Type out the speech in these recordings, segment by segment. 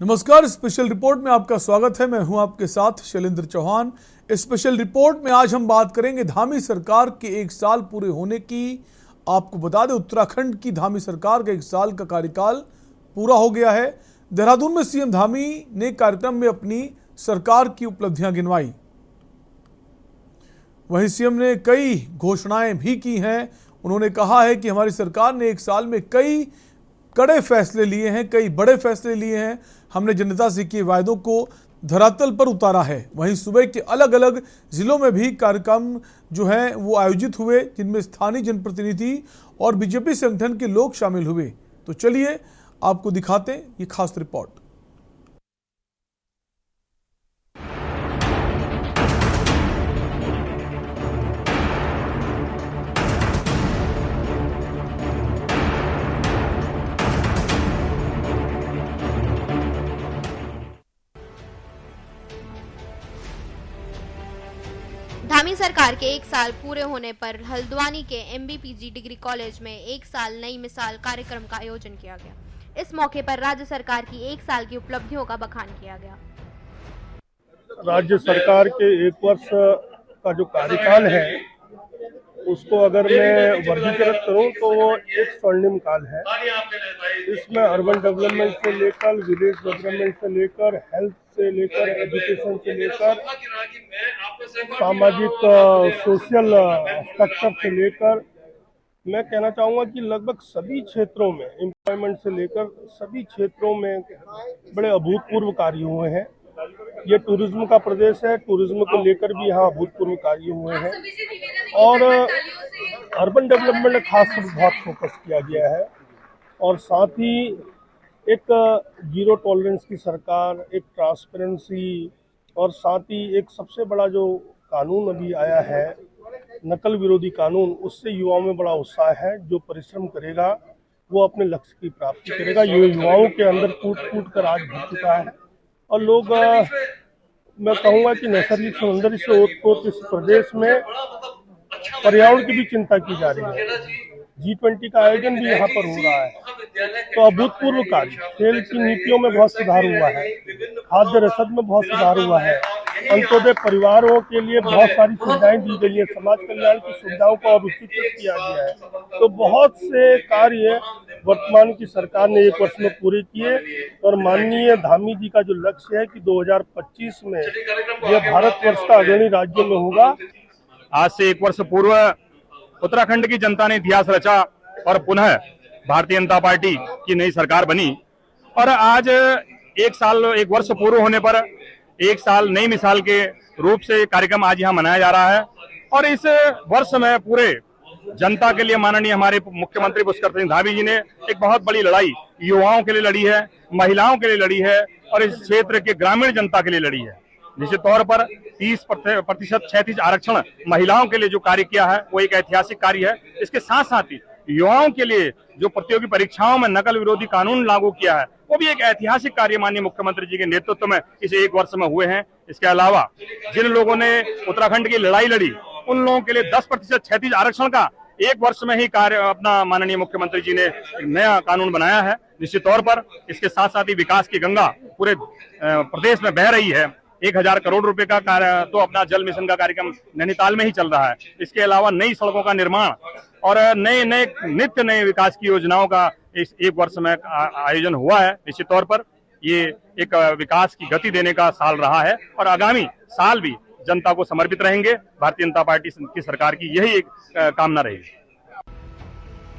नमस्कार, special report में आपका स्वागत है। मैं हूं आपके साथ शैलेंद्र चौहान। स्पेशल रिपोर्ट में आज हम बात करेंगे धामी सरकार के 1 साल पूरे होने की। आपको बता दें, उत्तराखंड की धामी सरकार का 1 साल का कार्यकाल पूरा हो गया है। देहरादून में सीएम धामी ने कार्यक्रम में अपनी सरकार की उपलब्धियां गिनवाई। वहीं सीएम ने कई घोषणाएं भी की हैं। उन्होंने कहा है कि हमारी सरकार ने 1 साल में कई कड़े फैसले लिए हैं, कई बड़े फैसले लिए हैं। हमने जनता से किए वायदों को धरातल पर उतारा है। वहीं सूबे के अलग अलग जिलों में भी कार्यक्रम जो हैं वो आयोजित हुए, जिनमें स्थानीय जनप्रतिनिधि और बीजेपी संगठन के लोग शामिल हुए। तो चलिए आपको दिखाते हैं ये खास रिपोर्ट। धामी सरकार के 1 साल पूरे होने पर हल्द्वानी के MBPG डिग्री कॉलेज में 1 साल नई मिसाल कार्यक्रम का आयोजन किया गया। इस मौके पर राज्य सरकार की 1 साल की उपलब्धियों का बखान किया गया। राज्य सरकार के 1 वर्ष का जो कार्यकाल है उसको अगर मैं वर्गीकृत करूं तो वो एक स्वर्णिम काल है। इसमें अर्बन डेवलपमेंट से लेकर, विलेज डेवलपमेंट से लेकर, हेल्थ से लेकर, एजुकेशन से लेकर, सामाजिक सोशल स्ट्रक्चर से लेकर, मैं कहना चाहूँगा कि लगभग सभी क्षेत्रों में, एम्प्लॉयमेंट से लेकर सभी क्षेत्रों में बड़े अभूतपूर्व कार्य हुए हैं। ये टूरिज्म का प्रदेश है, टूरिज्म को लेकर भी यहाँ अभूतपूर्व कार्य हुए हैं और अर्बन डेवलपमेंट में खास कर बहुत फोकस किया गया है। और साथ ही एक जीरो टॉलरेंस की सरकार, एक ट्रांसपेरेंसी और साथ ही एक सबसे बड़ा जो कानून अभी आया है, नकल विरोधी कानून, उससे युवाओं में बड़ा उत्साह है। जो परिश्रम करेगा वो अपने लक्ष्य की प्राप्ति करेगा। ये युवाओं के अंदर कूट कर आज भर चुका है और लोग, मैं कहूँगा कि नैसर्गिक सौंदर्य से ओत-पोत इस प्रदेश में पर्यावरण की भी चिंता की जा रही है। G20 का आयोजन भी यहाँ पर हो रहा है। तो अभूतपूर्व कार्य, खेल की नीतियों में बहुत सुधार हुआ है, खाद्य रसद में बहुत सुधार हुआ है, अंत्योदय परिवारों के लिए बहुत सारी सुविधाएं दी गई है, समाज कल्याण की सुविधाओं को अब एकीकृत किया गया है। तो बहुत से कार्य वर्तमान की सरकार ने 1 वर्ष में पूरे किए और माननीय धामी जी का जो लक्ष्य है कि 2025 में यह भारतवर्ष का अग्रणी राज्य में होगा। आज से 1 वर्ष पूर्व उत्तराखंड की जनता ने इतिहास रचा और पुनः भारतीय जनता पार्टी की नई सरकार बनी और आज 1 वर्ष पूर्व होने पर 1 साल नई मिसाल के रूप से कार्यक्रम आज यहाँ मनाया जा रहा है। और इस वर्ष में पूरे जनता के लिए माननीय हमारे मुख्यमंत्री पुष्कर सिंह धामी जी ने एक बहुत बड़ी लड़ाई युवाओं के लिए लड़ी है, महिलाओं के लिए लड़ी है और इस क्षेत्र के ग्रामीण जनता के लिए लड़ी है। निश्चित तौर पर 30% क्षैतिज आरक्षण महिलाओं के लिए जो कार्य किया है वो एक ऐतिहासिक कार्य है। इसके साथ साथ ही युवाओं के लिए जो प्रतियोगी परीक्षाओं में नकल विरोधी कानून लागू किया है वो भी एक ऐतिहासिक कार्य माननीय मुख्यमंत्री जी के नेतृत्व में इस 1 वर्ष में हुए हैं। इसके अलावा जिन लोगों ने उत्तराखंड की लड़ाई लड़ी उन लोगों के लिए 10% क्षैतिज आरक्षण का 1 वर्ष में ही कार्य अपना माननीय मुख्यमंत्री जी ने नया कानून बनाया है। निश्चित तौर पर इसके साथ साथ ही विकास की गंगा पूरे प्रदेश में बह रही है। 1000 करोड़ रुपए का कार्य तो अपना जल मिशन का कार्यक्रम नैनीताल में ही चल रहा है। इसके अलावा नई सड़कों का निर्माण और नित्य नए विकास की योजनाओं का इस 1 वर्ष में आयोजन हुआ है। निश्चित तौर पर ये एक विकास की गति देने का साल रहा है और आगामी साल भी जनता को समर्पित रहेंगे। भारतीय जनता पार्टी की सरकार की यही एक कामना रहेगी।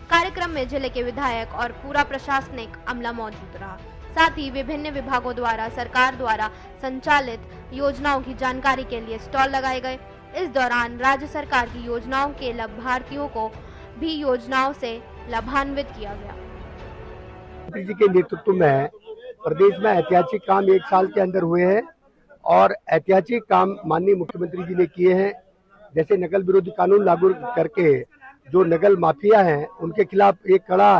कार्यक्रम में जिले के विधायक और पूरा प्रशासनिक अमला मौजूद रहा। साथ ही विभिन्न विभागों द्वारा सरकार द्वारा संचालित योजनाओं की जानकारी के लिए स्टॉल लगाए गए। इस दौरान राज्य सरकार की योजनाओं के लाभार्थियों को भी योजनाओं से लाभान्वित किया गया। मुख्यमंत्री जी के नेतृत्व में प्रदेश में ऐतिहासिक काम 1 साल के अंदर हुए हैं और ऐतिहासिक काम माननीय मुख्यमंत्री जी ने किए हैं। जैसे नकल विरोधी कानून लागू करके जो नकल माफिया हैं उनके खिलाफ एक कड़ा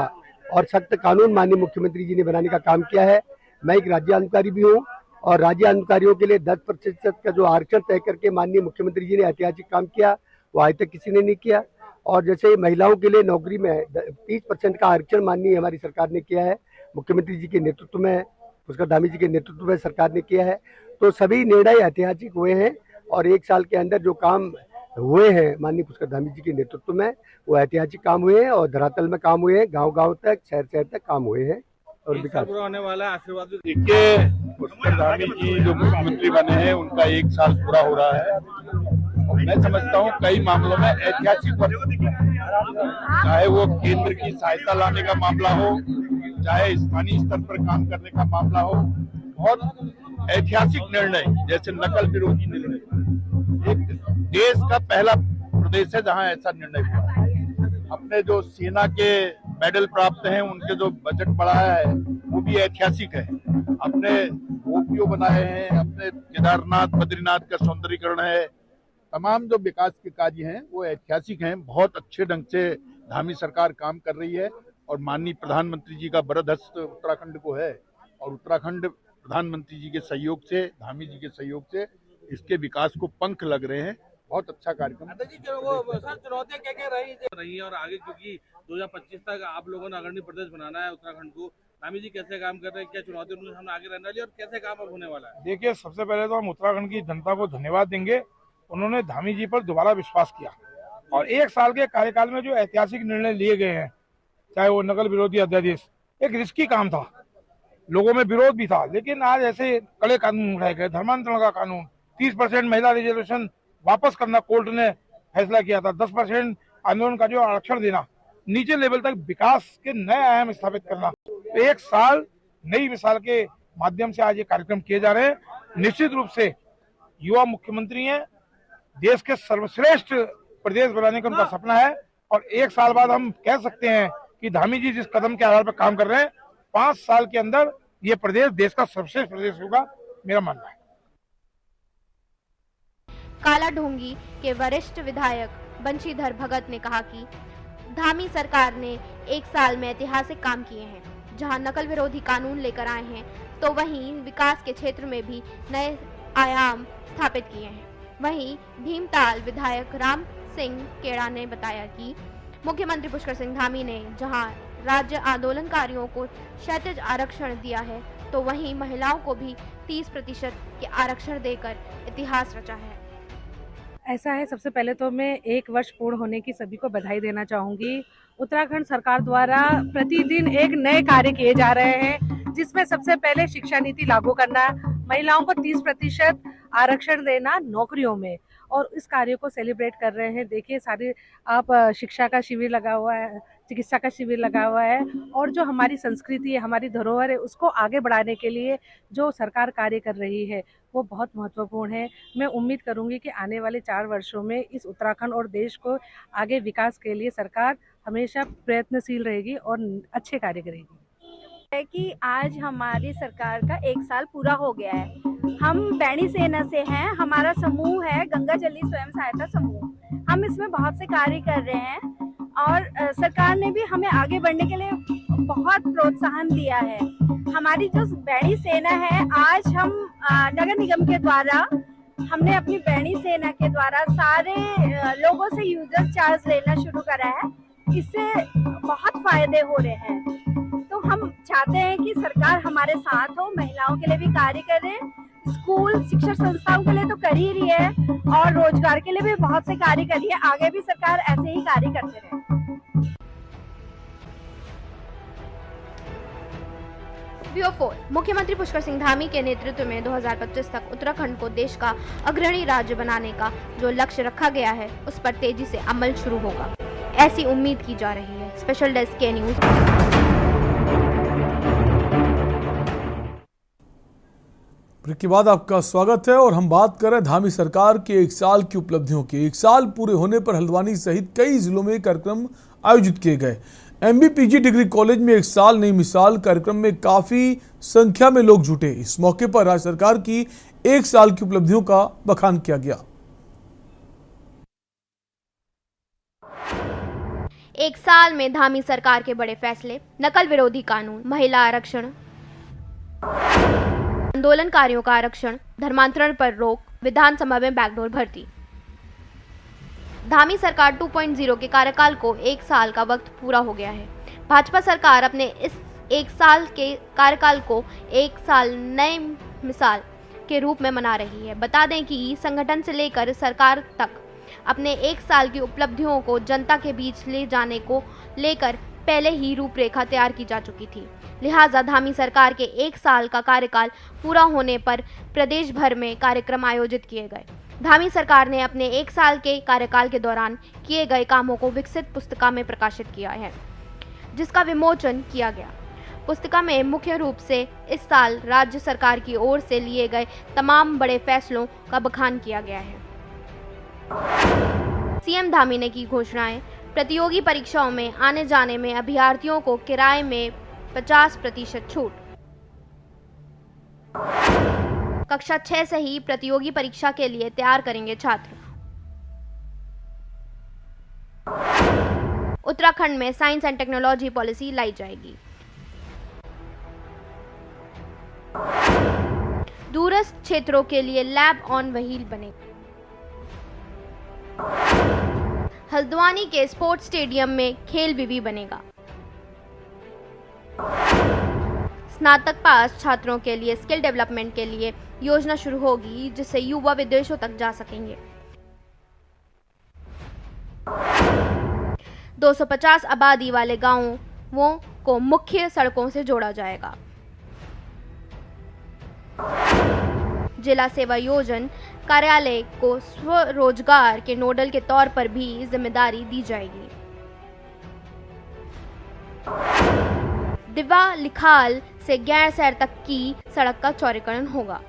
और सख्त कानून माननीय मुख्यमंत्री जी ने बनाने का काम किया है। मैं एक राज्य अधिकारी भी हूँ और राज्य अधिकारियों के लिए 10% का जो आरक्षण तय करके माननीय मुख्यमंत्री जी ने ऐतिहासिक काम किया, वो आज तक किसी ने नहीं किया। और जैसे महिलाओं के लिए नौकरी में 30% का आरक्षण माननीय हमारी सरकार ने किया है, मुख्यमंत्री जी के नेतृत्व में पुष्कर धामी जी के नेतृत्व में सरकार ने किया है। तो सभी निर्णय ऐतिहासिक हुए हैं और एक साल के अंदर जो काम हुए हैं माननीय पुष्कर धामी जी के नेतृत्व में, वो ऐतिहासिक काम हुए हैं और धरातल में काम हुए हैं, गांव-गांव तक, शहर-शहर तक काम हुए हैं और विकास पूरा होने वाला है। आशीर्वाद भी देखिए, पुष्कर धामी जी जो मुख्यमंत्री बने हैं उनका 1 साल पूरा हो रहा है और मैं समझता हूँ कई मामलों में ऐतिहासिक वर्ष, चाहे वो केंद्र की सहायता लाने का मामला हो, चाहे स्थानीय स्तर पर काम करने का मामला हो, बहुत ऐतिहासिक निर्णय जैसे नकल विरोधी निर्णय, एक देश का पहला प्रदेश है जहां ऐसा निर्णय हुआ है। अपने जो सेना के मेडल प्राप्त हैं, उनके जो बजट बढ़ाया है वो भी ऐतिहासिक है। अपने ओपीओ बनाए हैं, अपने केदारनाथ बद्रीनाथ का सौंदर्यीकरण है, तमाम जो विकास के कार्य हैं वो ऐतिहासिक हैं। बहुत अच्छे ढंग से धामी सरकार काम कर रही है और माननीय प्रधानमंत्री जी का वरद हस्त उत्तराखंड को है और उत्तराखंड प्रधानमंत्री जी के सहयोग से, धामी जी के सहयोग से इसके विकास को पंख लग रहे हैं। बहुत अच्छा कार्यक्रम। चुनौतियां क्या क्या रही है और आगे, क्योंकि 2025 तक आप लोगों ने अग्रणी प्रदेश बनाना है उत्तराखंड को, धामी जी कैसे काम कर रहे हैं, क्या चुनौती उनके सामने आगे रहने वाली है और कैसे काम अब होने वाला है? देखिए, सबसे पहले तो हम उत्तराखंड की जनता को धन्यवाद देंगे। उन्होंने धामी जी पर दोबारा विश्वास किया और 1 साल के कार्यकाल में जो ऐतिहासिक निर्णय लिए गए हैं, चाहे वो नकल विरोधी अध्यादेश, एक रिस्की काम था, लोगों में विरोध भी था, लेकिन आज ऐसे कड़े कानून उठाए गए। धर्मांतरण का कानून, 30% महिला रिजर्वेशन वापस करना कोर्ट ने फैसला किया था, 10% आंदोलन का जो आरक्षण देना, नीचे लेवल तक विकास के नए आयाम स्थापित करना, तो 1 साल नई मिसाल के माध्यम से आज ये कार्यक्रम किए जा रहे हैं। निश्चित रूप से युवा मुख्यमंत्री हैं, देश के सर्वश्रेष्ठ प्रदेश बनाने का उनका सपना है और 1 साल बाद हम कह सकते हैं कि धामी जी जिस कदम के आधार पर काम कर रहे हैं, 5 साल के अंदर ये प्रदेश देश का सर्वश्रेष्ठ प्रदेश होगा, मेरा मानना है। काला ढोंगी के वरिष्ठ विधायक बंशीधर भगत ने कहा कि धामी सरकार ने 1 साल में ऐतिहासिक काम किए हैं। जहां नकल विरोधी कानून लेकर आए हैं, तो वहीं विकास के क्षेत्र में भी नए आयाम स्थापित किए हैं। वहीं भीमताल विधायक राम सिंह केड़ा ने बताया कि मुख्यमंत्री पुष्कर सिंह धामी ने जहां राज्य आंदोलनकारियों को क्षैतिज आरक्षण दिया है, तो वहीं महिलाओं को भी 30% के आरक्षण देकर इतिहास रचा है। ऐसा है, सबसे पहले तो मैं 1 वर्ष पूर्ण होने की सभी को बधाई देना चाहूँगी। उत्तराखंड सरकार द्वारा प्रतिदिन एक नए कार्य किए जा रहे हैं, जिसमें सबसे पहले शिक्षा नीति लागू करना, महिलाओं को 30% आरक्षण देना नौकरियों में, और इस कार्य को सेलिब्रेट कर रहे हैं। देखिए, सारी आप शिक्षा का शिविर लगा हुआ है, चिकित्सा का शिविर लगा हुआ है, और जो हमारी संस्कृति है, हमारी धरोहर है, उसको आगे बढ़ाने के लिए जो सरकार कार्य कर रही है वो बहुत महत्वपूर्ण है। मैं उम्मीद करूंगी कि आने वाले 4 वर्षों में इस उत्तराखंड और देश को आगे विकास के लिए सरकार हमेशा प्रयत्नशील रहेगी और अच्छे कार्य करेगी। है कि आज हमारी सरकार का 1 साल पूरा हो गया है। हम बैणी सेना से हैं, हमारा समूह है गंगा जली स्वयं सहायता समूह। हम इसमें बहुत से कार्य कर रहे हैं और सरकार ने भी हमें आगे बढ़ने के लिए बहुत प्रोत्साहन दिया है। हमारी जो बैणी सेना है, आज हम नगर निगम के द्वारा हमने अपनी बैणी सेना के द्वारा सारे लोगों से यूजर चार्ज लेना शुरू करा है। इससे बहुत फायदे हो रहे हैं। तो हम चाहते हैं कि सरकार हमारे साथ हो, महिलाओं के लिए भी कार्य करे, स्कूल शिक्षा संस्थाओं के लिए तो कर ही रही है और रोजगार के लिए भी बहुत से कार्य कर रही है। आगे भी सरकार ऐसे ही कार्य करते रहे। VO4 मुख्यमंत्री पुष्कर सिंह धामी के नेतृत्व में 2025 तक उत्तराखंड को देश का अग्रणी राज्य बनाने का जो लक्ष्य रखा गया है, उस पर तेजी से अमल शुरू होगा, ऐसी उम्मीद की जा रही है। स्पेशल डेस्क के न्यूज। ब्रेक के बाद आपका स्वागत है और हम बात कर रहे हैं धामी सरकार के 1 साल की उपलब्धियों की। 1 साल पूरे होने पर हल्द्वानी सहित कई जिलों में कार्यक्रम आयोजित किए गए। MBPG डिग्री कॉलेज में 1 साल नई मिसाल कार्यक्रम में काफी संख्या में लोग जुटे। इस मौके पर राज्य सरकार की 1 साल की उपलब्धियों का बखान किया गया। 1 साल में धामी सरकार के बड़े फैसले, नकल विरोधी कानून, महिला आरक्षण, आंदोलनकारियों का आरक्षण, धर्मांतरण पर रोक, विधानसभा में बैकडोर भर्ती। धामी सरकार 2.0 के कार्यकाल को 1 साल का वक्त पूरा हो गया है। भाजपा सरकार अपने इस एक साल के कार्यकाल को एक साल नए मिसाल के रूप में मना रही है। बता दें कि संगठन से लेकर सरकार तक अपने एक साल की उपलब्धियों को जनता के बीच ले जाने को लेकर पहले ही रूपरेखा तैयार की जा चुकी थी। लिहाजा धामी सरकार के एक साल का कार्यकाल पूरा होने पर प्रदेश भर में कार्यक्रम आयोजित किए गए। धामी सरकार ने अपने एक साल के कार्यकाल के दौरान किए गए कामों को विकसित पुस्तिका में प्रकाशित किया है, जिसका विमोचन किया गया। पुस्तिका में मुख्य रूप से इस साल राज्य सरकार की ओर से लिए गए तमाम बड़े फैसलों का बखान किया गया है। सीएम धामी ने की घोषणाएं। प्रतियोगी परीक्षाओं में आने जाने में अभ्यर्थियों को किराए में 50% छूट। कक्षा 6 से ही प्रतियोगी परीक्षा के लिए तैयार करेंगे छात्र। उत्तराखंड में साइंस एंड टेक्नोलॉजी पॉलिसी लाई जाएगी। दूरस्थ क्षेत्रों के लिए लैब ऑन व्हील बनेगा। हल्द्वानी के स्पोर्ट्स स्टेडियम में खेल विवि बनेगा। स्नातक पास छात्रों के लिए स्किल डेवलपमेंट के लिए योजना शुरू होगी, जिससे युवा विदेशों तक जा सकेंगे। 250 आबादी वाले गांवों को मुख्य सड़कों से जोड़ा जाएगा। जिला सेवा योजना कार्यालय को स्वरोजगार के नोडल के तौर पर भी जिम्मेदारी दी जाएगी। दिवा लिखाल से गैरसैंण तक की सड़क का चौड़ीकरण होगा।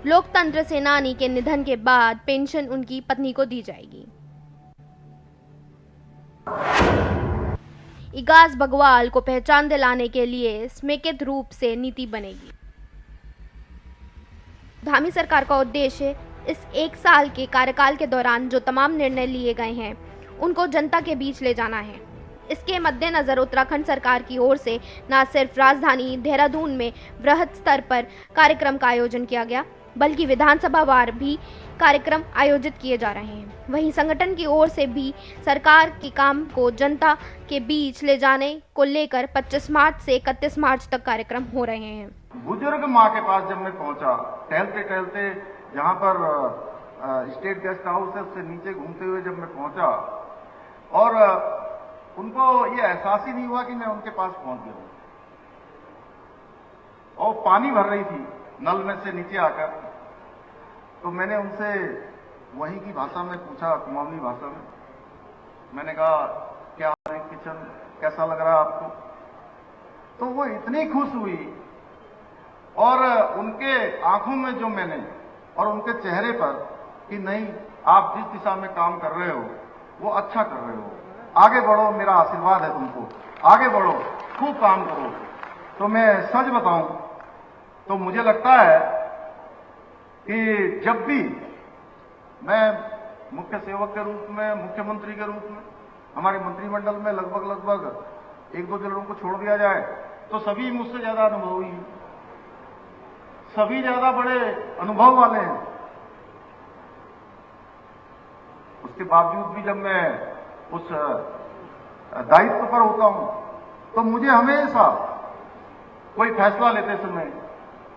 लोकतंत्र सेनानी के निधन के बाद पेंशन उनकी पत्नी को दी जाएगी। इगास बगवाल को पहचान दिलाने के लिए समेकित रूप से नीति बनेगी। धामी सरकार का उद्देश्य इस एक साल के कार्यकाल के दौरान जो तमाम निर्णय लिए गए हैं उनको जनता के बीच ले जाना है। इसके मद्देनजर उत्तराखंड सरकार की ओर से न सिर्फ राजधानी देहरादून में वृहद स्तर पर कार्यक्रम का आयोजन किया गया, बल्कि विधानसभा वार भी कार्यक्रम आयोजित किए जा रहे हैं। वहीं संगठन की ओर से भी सरकार के काम को जनता के बीच ले जाने को लेकर 25 मार्च से 31 मार्च तक कार्यक्रम हो रहे हैं। बुजुर्ग माँ के पास जब मैं पहुंचा, टहलते टहलते जहाँ पर स्टेट गेस्ट हाउस है उससे नीचे घूमते हुए जब मैं पहुंचा, और उनको ये एहसास ही नहीं हुआ कि मैं उनके पास पहुंच गया। और पानी भर रही थी नल में से नीचे आकर, तो मैंने उनसे वहीं की भाषा में पूछा, कुमाऊनी भाषा में। मैंने कहा क्या है किचन, कैसा लग रहा है आपको? तो वो इतनी खुश हुई, और उनके आंखों में जो मैंने और उनके चेहरे पर कि नहीं, आप जिस दिशा में काम कर रहे हो वो अच्छा कर रहे हो, आगे बढ़ो, मेरा आशीर्वाद है तुमको, आगे बढ़ो, खूब काम करो। तो मैं सच बताऊं तो मुझे लगता है कि जब भी मैं मुख्य सेवक के रूप में, मुख्यमंत्री के रूप में, हमारे मंत्रिमंडल में लगभग 1-2 जनों को छोड़ दिया जाए तो सभी मुझसे ज्यादा अनुभवी हैं, सभी ज्यादा बड़े अनुभव वाले हैं। उसके बावजूद भी जब मैं उस दायित्व पर होता हूं तो मुझे हमेशा कोई फैसला लेते समय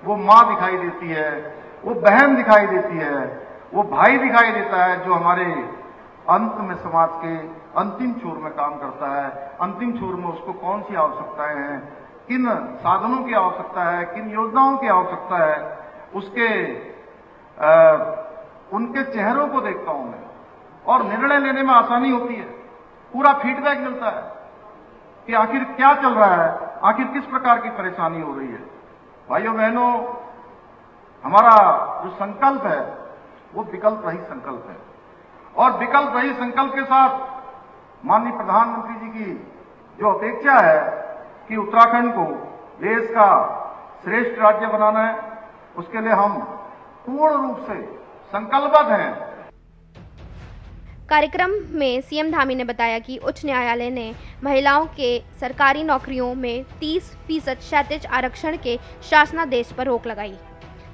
वो माँ दिखाई देती है, वो बहन दिखाई देती है, वो भाई दिखाई देता है, जो हमारे अंत में समाज के अंतिम छोर में काम करता है। अंतिम छोर में उसको कौन सी आवश्यकताएं हैं, किन साधनों की आवश्यकता है, किन योजनाओं की आवश्यकता है, उसके उनके चेहरों को देखता हूं मैं, और निर्णय लेने में आसानी होती है। पूरा फीडबैक मिलता है कि आखिर क्या चल रहा है, आखिर किस प्रकार की परेशानी हो रही है। भाइयों बहनों, हमारा जो संकल्प है वो विकल्प रहित संकल्प है, और विकल्प रहित संकल्प के साथ माननीय प्रधानमंत्री जी की जो अपेक्षा है कि उत्तराखंड को देश का श्रेष्ठ राज्य बनाना है, उसके लिए हम पूर्ण रूप से संकल्पबद्ध हैं। कार्यक्रम में सीएम धामी ने बताया कि उच्च न्यायालय ने महिलाओं के सरकारी नौकरियों में 30% क्षैतिज आरक्षण के शासनादेश पर रोक लगाई।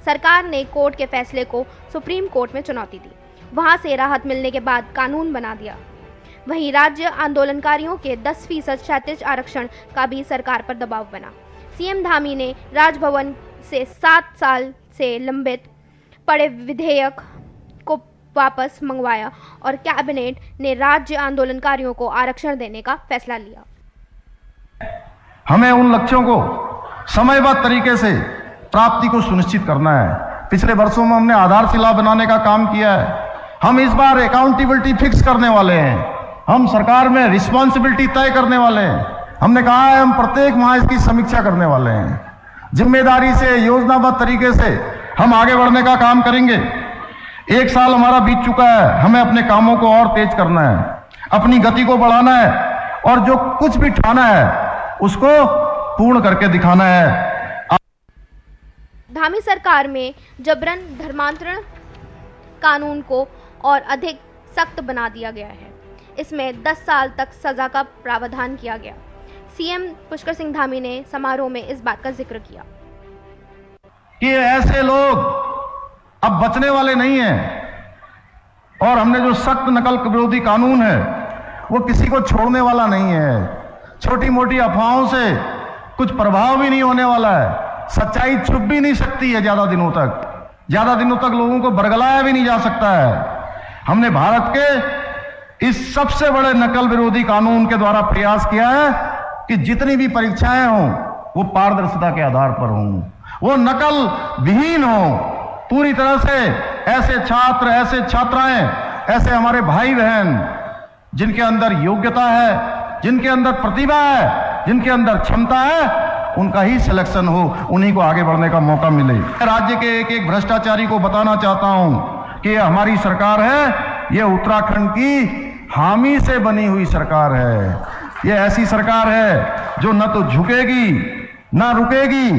सरकार ने कोर्ट के फैसले को सुप्रीम कोर्ट में चुनौती दी, वहां से राहत मिलने के बाद कानून बना दिया। वहीं राज्य आंदोलनकारियों के 10% क्षैतिज आरक्षण का भी सरकार पर दबाव बना। सीएम धामी ने राजभवन से 7 साल से लंबित पड़े विधेयक को वापस मंगवाया और कैबिनेट ने राज्य आंदोलनकारियों को आरक्षण देने का फैसला लिया। हमें उन लक्ष्यों को समयबद्ध तरीके से प्राप्ति को सुनिश्चित करना है। पिछले वर्षों में हमने आधारशिला बनाने का काम किया है। हम इस बार अकाउंटेबिलिटी फिक्स करने वाले हैं। हम सरकार में रिस्पॉन्सिबिलिटी तय करने वाले हैं। हमने कहा है हम प्रत्येक माह इसकी समीक्षा करने वाले हैं। जिम्मेदारी से, योजनाबद्ध तरीके से हम आगे बढ़ने का काम करेंगे। 1 साल हमारा बीत चुका है, हमें अपने कामों को और तेज करना है, अपनी गति को बढ़ाना है और जो कुछ भी ठाना है उसको पूर्ण करके दिखाना है। धामी सरकार में जबरन धर्मांतरण कानून को और अधिक सख्त बना दिया गया है। इसमें 10 साल तक सजा का प्रावधान किया गया। सीएम पुष्कर सिंह धामी ने समारोह में इस बात का जिक्र किया कि ऐसे लोग अब बचने वाले नहीं हैं और हमने जो सख्त नकल विरोधी कानून है वो किसी को छोड़ने वाला नहीं है। छोटी मोटी अफवाहों से कुछ प्रभाव भी नहीं होने वाला है। सच्चाई छुप भी नहीं सकती है ज्यादा दिनों तक लोगों को बरगलाया भी नहीं जा सकता है। हमने भारत के इस सबसे बड़े नकल विरोधी कानून के द्वारा प्रयास किया है कि जितनी भी परीक्षाएं हों वो पारदर्शिता के आधार पर हों, वो नकल विहीन हो, पूरी तरह से ऐसे छात्र, ऐसे छात्राएं, ऐसे हमारे भाई बहन जिनके अंदर योग्यता है, जिनके अंदर प्रतिभा है, जिनके अंदर क्षमता है, उनका ही सिलेक्शन हो, उन्हीं को आगे बढ़ने का मौका मिले। राज्य के एक एक भ्रष्टाचारी को बताना चाहता हूं कि हमारी सरकार है, ये उत्तराखंड की हामी से बनी हुई सरकार है। ये ऐसी सरकार है जो न तो झुकेगी न रुकेगी,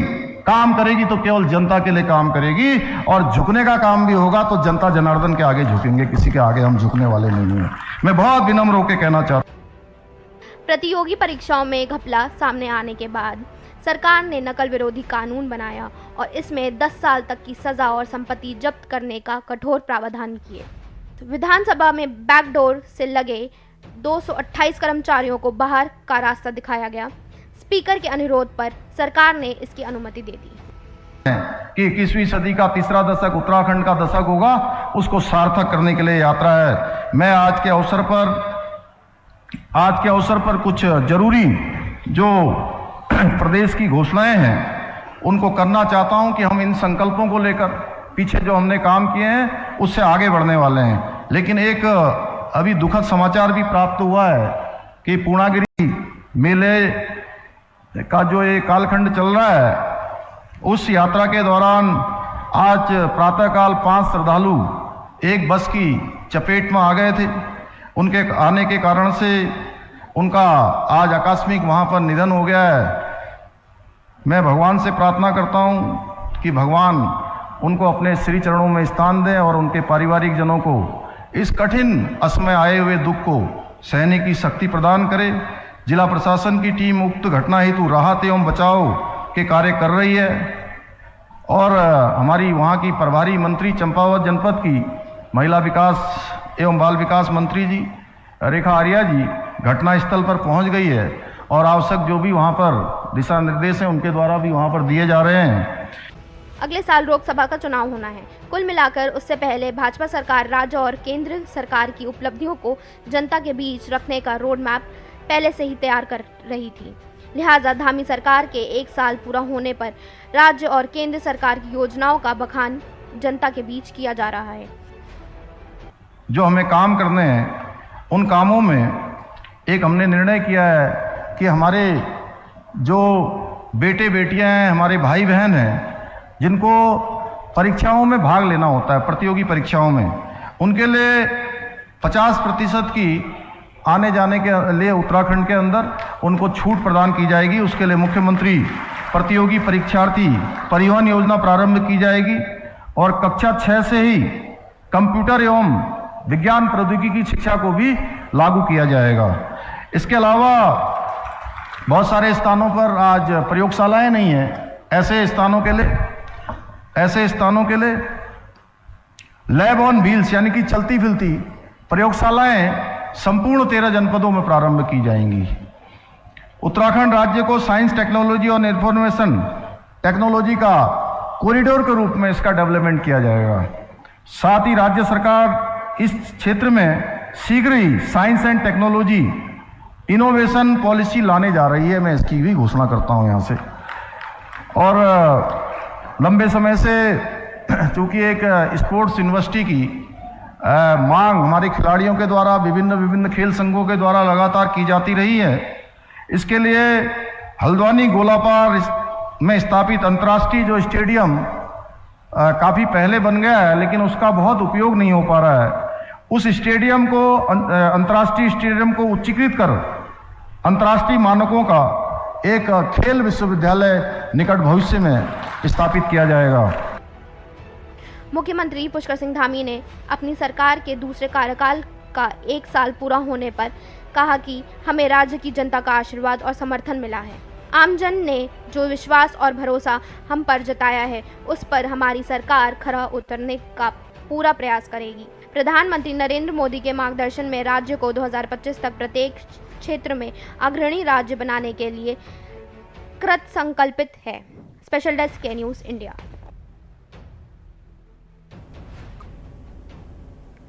काम करेगी तो केवल जनता के लिए काम करेगी और झुकने का काम भी होगा तो जनता जनार्दन के आगे झुकेंगे, किसी के आगे हम झुकने वाले नहीं हैं। मैं बहुत विनम्र होकर कहना चाहता हूं। प्रतियोगी परीक्षाओं में घपला सामने आने के बाद सरकार ने नकल विरोधी कानून बनाया और इसमें 10 साल तक की सजा और संपत्ति जब्त करने का कठोर प्रावधान किए। विधानसभा में बैकडोर से लगे 228 कर्मचारियों को बाहर का रास्ता दिखाया गया। स्पीकर के अनुरोध पर सरकार ने इसकी अनुमति दे दी कि 21वीं सदी का तीसरा दशक उत्तराखंड का दशक होगा, उसको सार्थक करने के लिए यात्रा है। मैं आज के अवसर पर कुछ जरूरी जो प्रदेश की घोषणाएं हैं उनको करना चाहता हूं कि हम इन संकल्पों को लेकर पीछे जो हमने काम किए हैं उससे आगे बढ़ने वाले हैं। लेकिन एक अभी दुखद समाचार भी प्राप्त हुआ है कि पूर्णागिरी मेले का जो ये कालखंड चल रहा है, उस यात्रा के दौरान आज प्रातःकाल 5 श्रद्धालु एक बस की चपेट में आ गए थे। उनके आने के कारण से उनका आज आकस्मिक वहाँ पर निधन हो गया है। मैं भगवान से प्रार्थना करता हूँ कि भगवान उनको अपने श्री चरणों में स्थान दें और उनके पारिवारिक जनों को इस कठिन असमय आए हुए दुख को सहने की शक्ति प्रदान करे। जिला प्रशासन की टीम उक्त घटना हेतु राहत एवं बचाव के कार्य कर रही है और हमारी वहाँ की प्रभारी मंत्री चंपावत जनपद की महिला विकास एवं बाल विकास मंत्री जी रेखा आर्या जी घटनास्थल पर पहुंच गई है और आवश्यक जो भी वहां पर दिशा निर्देश हैं उनके द्वारा भी वहां पर दिए जा रहे हैं। अगले साल लोकसभा का चुनाव होना है। कुल मिलाकर उससे पहले भाजपा सरकार राज्य और केंद्र सरकार की उपलब्धियों को जनता के बीच रखने का रोड मैप पहले से ही तैयार कर रही थी। लिहाजा धामी सरकार के 1 साल पूरा होने पर राज्य और केंद्र सरकार की योजनाओं का बखान जनता के बीच किया जा रहा है। जो हमें काम करने हैं उन कामों में एक हमने निर्णय किया है कि हमारे जो बेटे बेटियां हैं, हमारे भाई बहन हैं, जिनको परीक्षाओं में भाग लेना होता है, प्रतियोगी परीक्षाओं में, उनके लिए 50% की आने जाने के लिए उत्तराखंड के अंदर उनको छूट प्रदान की जाएगी। उसके लिए मुख्यमंत्री प्रतियोगी परीक्षार्थी परिवहन योजना प्रारंभ की जाएगी और कक्षा 6 से ही कंप्यूटर एवं विज्ञान प्रौद्योगिकी शिक्षा को भी लागू किया जाएगा। इसके अलावा बहुत सारे स्थानों पर आज प्रयोगशालाएं नहीं हैं। ऐसे स्थानों के लिए लैब ऑन व्हील्स यानी कि चलती फिरती प्रयोगशालाएं संपूर्ण 13 जनपदों में प्रारंभ की जाएंगी। उत्तराखंड राज्य को साइंस, टेक्नोलॉजी और इंफॉर्मेशन टेक्नोलॉजी का कॉरिडोर के रूप में इसका डेवलपमेंट किया जाएगा। साथ ही राज्य सरकार इस क्षेत्र में शीघ्र ही science and technology innovation policy लाने जा रही है। मैं इसकी भी घोषणा करता हूं यहां से। और लंबे समय से चूंकि एक स्पोर्ट्स यूनिवर्सिटी की मांग हमारे खिलाड़ियों के द्वारा विभिन्न खेल संघों के द्वारा लगातार की जाती रही है, इसके लिए हल्द्वानी गोलापार में स्थापित अंतर्राष्ट्रीय जो स्टेडियम काफ़ी पहले बन गया है, लेकिन उसका बहुत उपयोग नहीं हो पा रहा है। उस स्टेडियम को, अंतर्राष्ट्रीय स्टेडियम को उच्चीकृत कर अंतर्राष्ट्रीय मानकों का एक खेल विश्वविद्यालय निकट भविष्य में स्थापित किया जाएगा। मुख्यमंत्री पुष्कर सिंह धामी ने अपनी सरकार के दूसरे कार्यकाल का 1 साल पूरा होने पर कहा कि हमें राज्य की जनता का आशीर्वाद और समर्थन मिला है। आमजन ने जो विश्वास और भरोसा हम पर जताया है, उस पर हमारी सरकार खरा उतरने का पूरा प्रयास करेगी। प्रधानमंत्री नरेंद्र मोदी के मार्गदर्शन में राज्य को 2025 तक प्रत्येक क्षेत्र में अग्रणी राज्य बनाने के लिए कृत संकल्पित है। स्पेशल डेस्क के न्यूज़ इंडिया।